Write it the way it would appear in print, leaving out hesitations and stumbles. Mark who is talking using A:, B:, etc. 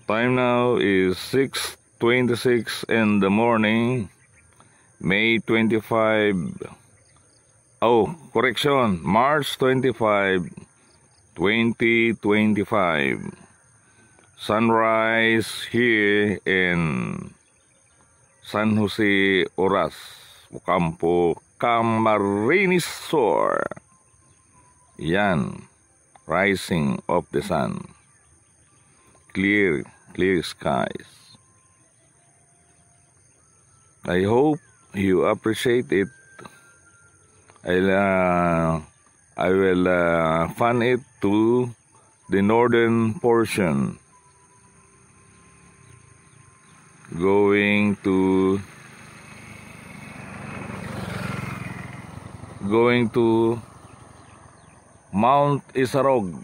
A: Time now is 6:26 in the morning, May 25. Oh, correction, March 25, 2025. Sunrise here in San Jose, Oras, Ocampo, Camarines Sur. Yan, rising of the sun. Clear skies. I hope you appreciate it. I will fan it to the northern portion, going to Mount Isarog.